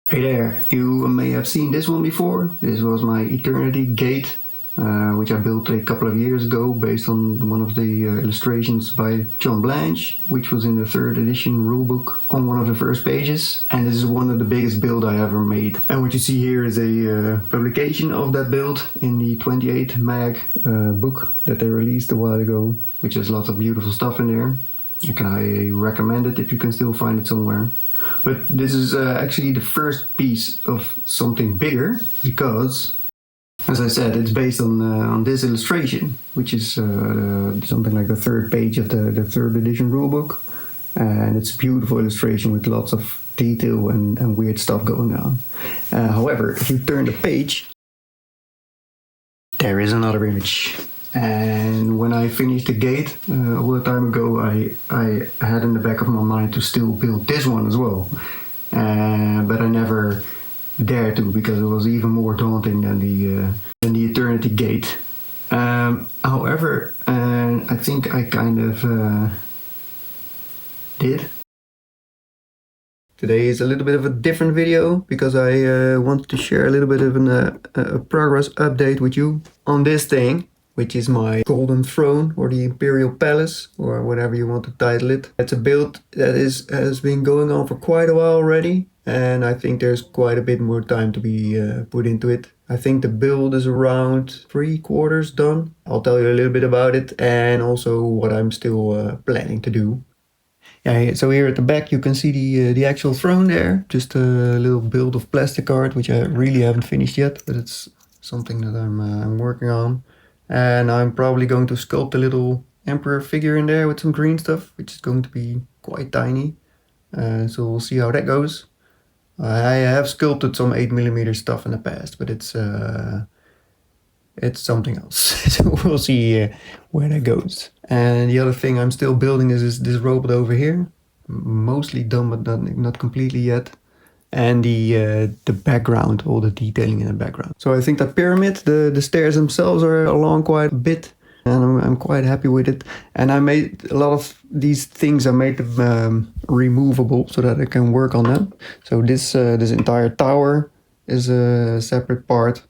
Hey there, you may have seen this one before. This was my Eternity Gate, which I built a couple of years ago based on one of the illustrations by Blanche, which was in the 3rd edition rulebook on one of the first pages. And this is one of the biggest build I ever made. And what you see here is a publication of that build in the 28 mag book that they released a while ago, which has lots of beautiful stuff in there. I recommend it if you can still find it somewhere. But this is actually the first piece of something bigger because, as I said, it's based on this illustration, which is something like the 3rd page of the 3rd edition rulebook. And it's a beautiful illustration with lots of detail and weird stuff going on. However, if you turn the page, there is another image. And when I finished the gate all the time ago, I had in the back of my mind to still build this one as well. But I never dared to because it was even more daunting than the Eternity Gate. However, I think I kind of did. Today is a little bit of a different video because I wanted to share a little bit of a progress update with you on this thing, which is my Golden Throne or the Imperial Palace or whatever you want to title it. It's a build that has been going on for quite a while already, and I think there's quite a bit more time to be put into it. I think the build is around 3/4 done. I'll tell you a little bit about it and also what I'm still planning to do. Yeah, so here at the back you can see the actual throne there. Just a little build of plastic art, which I really haven't finished yet, but it's something that I'm working on. And I'm probably going to sculpt a little emperor figure in there with some green stuff, which is going to be quite tiny. So we'll see how that goes. I have sculpted some 8mm stuff in the past, but it's something else. So we'll see where that goes. And the other thing I'm still building is this robot over here. Mostly done, but not completely yet. And the background, all the detailing in the background. So I think that pyramid, the stairs themselves are along quite a bit, and I'm quite happy with it. And I made a lot of these things, I made them removable so that I can work on them. So this entire tower is a separate part,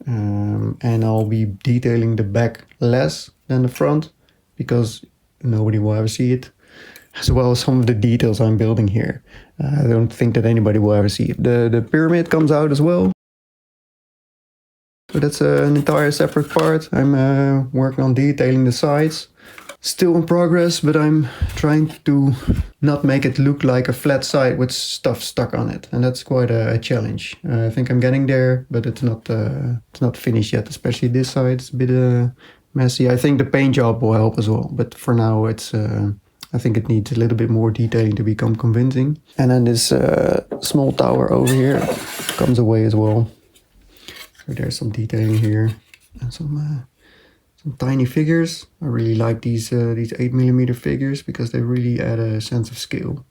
and I'll be detailing the back less than the front because nobody will ever see it, as well as some of the details I'm building here. I don't think that anybody will ever see it. The pyramid comes out as well. So that's an entire separate part. I'm working on detailing the sides. Still in progress, but I'm trying to not make it look like a flat side with stuff stuck on it. And that's quite a challenge. I think I'm getting there, but it's not finished yet. Especially this side, it's a bit messy. I think the paint job will help as well. But for now, I think it needs a little bit more detailing to become convincing. And then this small tower over here comes away as well. So there's some detailing here and some tiny figures. I really like these 8mm figures because they really add a sense of scale.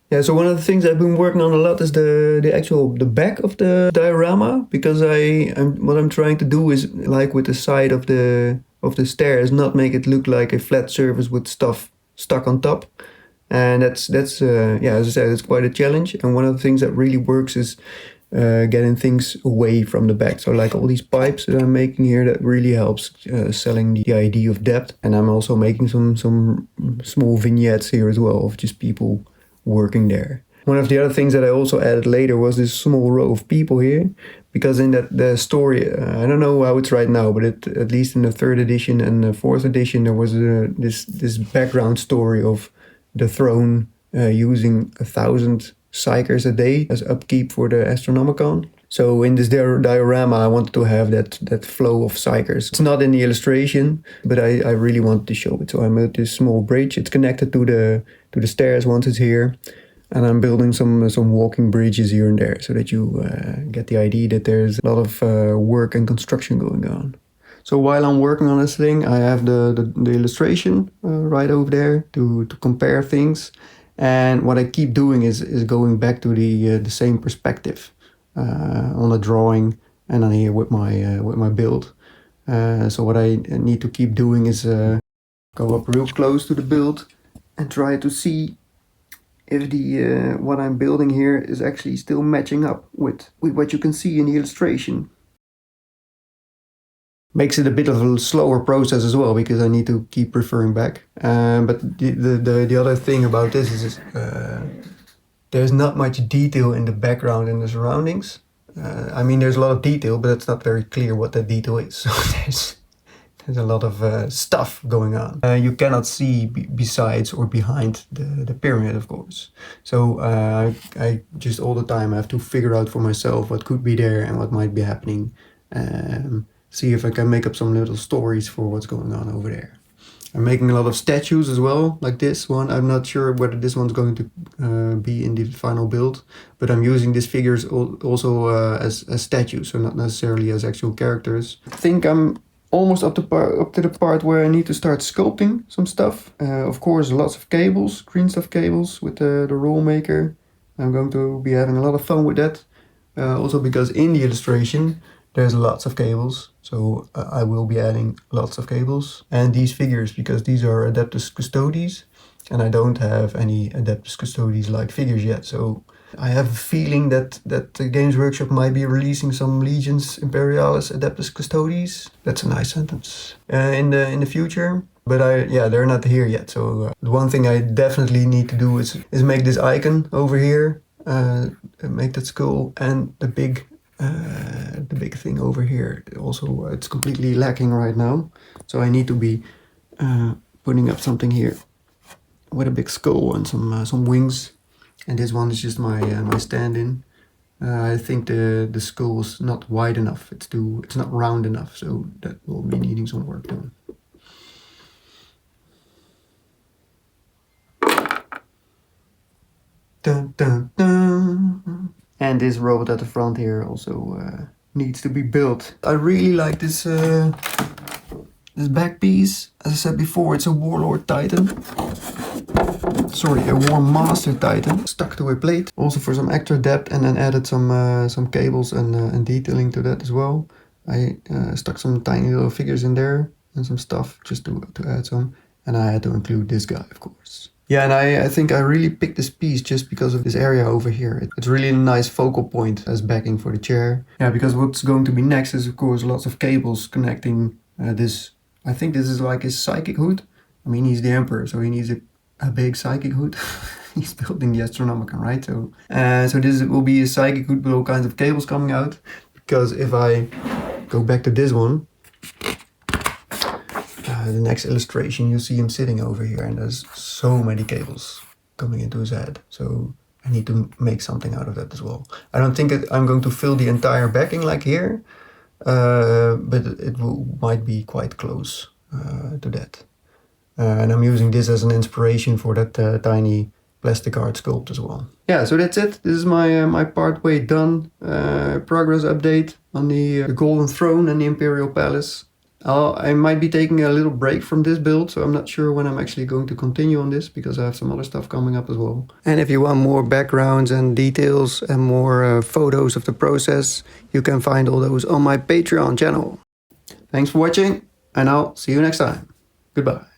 Yeah, so one of the things I've been working on a lot is the back of the diorama, because what I'm trying to do is, like with the side of the stairs, not make it look like a flat surface with stuff stuck on top. And that's yeah, as I said, it's quite a challenge. And one of the things that really works is getting things away from the back. So like all these pipes that I'm making here, that really helps selling the idea of depth. And I'm also making some small vignettes here as well of just people working there. One of the other things that I also added later was this small row of people here, because in the story, I don't know how it's right now, but at least in the 3rd edition and the 4th edition, there was this background story of the throne using 1,000 psychers a day as upkeep for the Astronomicon. So in this diorama, I wanted to have that flow of psychers. It's not in the illustration, but I really wanted to show it. So I made this small bridge. It's connected to the stairs once it's here. And I'm building some walking bridges here and there so that you get the idea that there's a lot of work and construction going on. So while I'm working on this thing, I have the illustration right over there to compare things. And what I keep doing is going back to the same perspective on the drawing and on here with my build. So what I need to keep doing is go up real close to the build and try to see if the what I'm building here is actually still matching up with what you can see in the illustration. Makes it a bit of a slower process as well, because I need to keep referring back. But the other thing about this is there's not much detail in the background and the surroundings. I mean, there's a lot of detail, but it's not very clear what that detail is. So there's a lot of stuff going on. You cannot see besides or behind the pyramid, of course. So I just all the time have to figure out for myself what could be there and what might be happening. See if I can make up some little stories for what's going on over there. I'm making a lot of statues as well, like this one. I'm not sure whether this one's going to be in the final build, but I'm using these figures also as statues, so not necessarily as actual characters. I think I'm almost up to the part where I need to start sculpting some stuff. Of course, lots of cables, green stuff cables with the roll maker. I'm going to be having a lot of fun with that. Also because in the illustration, there's lots of cables, so I will be adding lots of cables. And these figures, because these are Adeptus Custodes, and I don't have any Adeptus Custodes like figures yet, so I have a feeling that the Games Workshop might be releasing some Legions Imperialis Adeptus Custodes. That's a nice sentence. In the future. But they're not here yet, so the one thing I definitely need to do is make this icon over here, make that skull, and the big thing over here. Also, it's completely lacking right now, so I need to be putting up something here with a big skull and some wings. And this one is just my stand-in. I think the skull is not wide enough. It's not round enough, so that will be needing some work done. Dun, dun, dun. And this robot at the front here also needs to be built. I really like this this back piece. As I said before, it's a Warlord Titan. Sorry, a War Master Titan. Stuck to a plate, also for some extra depth, and then added some cables and detailing to that as well. I stuck some tiny little figures in there and some stuff just to add some. And I had to include this guy, of course. Yeah, and I think I really picked this piece just because of this area over here. It's really a nice focal point as backing for the chair. Yeah, because what's going to be next is, of course, lots of cables connecting this. I think this is like his psychic hood. I mean, he's the Emperor, so he needs a big psychic hood. He's building the Astronomicon, right? So this will be a psychic hood with all kinds of cables coming out. Because if I go back to this one, the next illustration, you see him sitting over here, and there's so many cables coming into his head. So I need to make something out of that as well. I don't think I'm going to fill the entire backing like here, but it might be quite close to that. And I'm using this as an inspiration for that tiny plastic art sculpt as well. Yeah, so that's it. This is my part way done progress update on the Golden Throne and the Imperial Palace. I might be taking a little break from this build, so I'm not sure when I'm actually going to continue on this, because I have some other stuff coming up as well. And if you want more backgrounds and details and more photos of the process, you can find all those on my Patreon channel. Thanks for watching, and I'll see you next time. Goodbye.